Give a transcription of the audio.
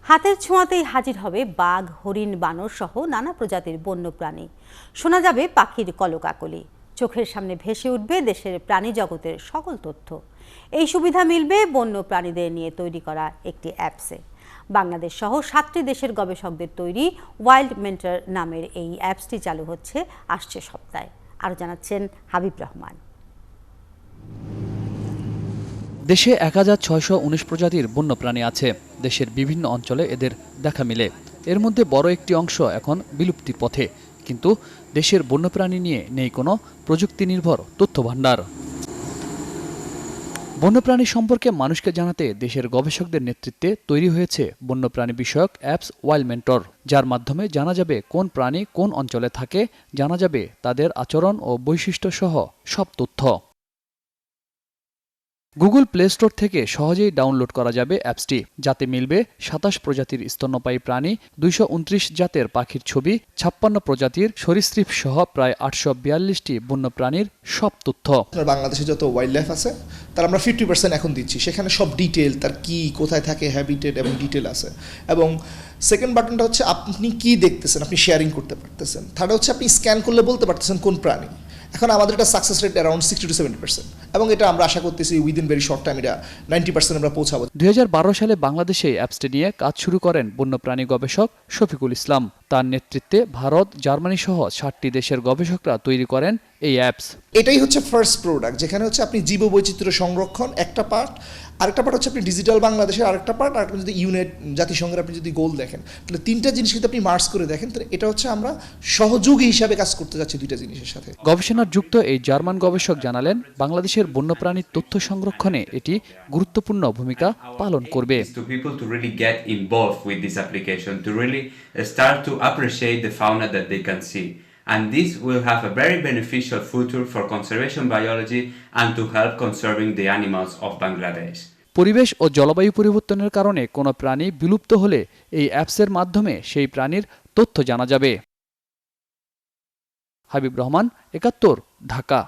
হাতের ছোঁয়াতেই হাজির হবে বাঘ, হরিণ, বানর সহ নানা প্রজাতির বন্যপ্রাণী। শোনা যাবে পাখির কলকাকলি। চোখের সামনে ভেসে উঠবে দেশের প্রাণী জগতের সকল তথ্য। এই সুবিধা মিলবে বন্য প্রাণীদের নিয়ে তৈরি করা একটি অ্যাপসে। বাংলাদেশ সহ 7টি দেশের গবেষকদের তৈরি ওয়াইল্ড মেন্টর নামের এই অ্যাপসটি চালু হচ্ছে আসছে সপ্তাহে। আরও জানাচ্ছেন হাবিব রহমান। দেশে ১,৬১৯ প্রজাতির বন্যপ্রাণী আছে। দেশের বিভিন্ন অঞ্চলে এদের দেখা মিলে। এর মধ্যে বড় একটি অংশ এখন বিলুপ্তির পথে। কিন্তু দেশের বন্যপ্রাণী নিয়ে নেই কোনো প্রযুক্তি নির্ভর তথ্য ভাণ্ডার। বন্যপ্রাণী সম্পর্কে মানুষকে জানাতে দেশের গবেষকদের নেতৃত্বে তৈরি হয়েছে বন্যপ্রাণী বিষয়ক অ্যাপস ওয়াইল্ড মেন্টর, যার মাধ্যমে জানা যাবে কোন প্রাণী কোন অঞ্চলে থাকে, জানা যাবে তাদের আচরণ ও বৈশিষ্ট্য সহ সব তথ্য। গুগল প্লে স্টোর থেকে সহজেই ডাউনলোড করা যাবে অ্যাপসটি, যাতে মিলবে ২৭ প্রজাতির স্তন্যপায়ী প্রাণী, ২২৯ জাতের পাখির ছবি, ৫৬ প্রজাতির সরীসৃপ সহ প্রায় ৮৪২টি বন্যপ্রাণীর সব তথ্য। বাংলাদেশে যত ওয়াইল্ড লাইফ আছে তার আমরা 50% এখন দিচ্ছি। সেখানে সব ডিটেল, তার কি, কোথায় থাকে, হ্যাবিটেট এবং ডিটেল আছে। এবং সেকেন্ড বাটনটা হচ্ছে আপনি কি দেখতেছেন, আপনি শেয়ারিং করতে পারতেছেন। থার্ড হচ্ছে আপনি স্ক্যান করলে বলতে পারতেছেন কোন প্রাণী। এখন আমাদের এটা সাকসেস রেট অ্যারাউন্ড 60 to 70%, এবং এটা আমরা আশা করতেছি উইদিন ভেরি শর্ট টাইম এটা 90% আমরা পৌঁছাবো। ২০১২ সালে বাংলাদেশে অ্যাপসটি নিয়ে কাজ শুরু করেন বন্যপ্রাণী গবেষক শফিকুল ইসলাম। তার নেতৃত্বে ভারত, জার্মানি সহ 7টি দেশের গবেষকরা তৈরি করেন এই অ্যাপস। এটাই হচ্ছে ফার্স্ট প্রোডাক্ট, যেখানে হচ্ছে আপনি জীববৈচিত্র্য সংরক্ষণ একটা পার্ট, আরেকটা পার্ট হচ্ছে আপনি ডিজিটাল বাংলাদেশের আরেকটা পার্ট, আর আপনি যদি ইউনেট জাতিসংঘের আপনি যদি গোল দেখেন, তাহলে তিনটা জিনিস যদি আপনি মার্জ করে দেখেন, তাহলে এটা হচ্ছে আমরা সহযোগী হিসাবে কাজ করতে যাচ্ছি দুইটা জিনিসের সাথে। গবেষণার যুক্ত এই জার্মান গবেষক জানালেন, বাংলাদেশের বন্যপ্রাণীর তথ্য সংরক্ষণে এটি গুরুত্বপূর্ণ ভূমিকা পালন করবে। And this will have a very beneficial future for conservation biology and to help conserving the animals of Bangladesh. পরিবেশ ও জলবায়ু পরিবর্তনের কারণে কোনো প্রাণী বিলুপ্ত হলে এই অ্যাপসের মাধ্যমে সেই প্রাণীর তথ্য জানা যাবে। হাবিব রহমান, ৭১, ঢাকা।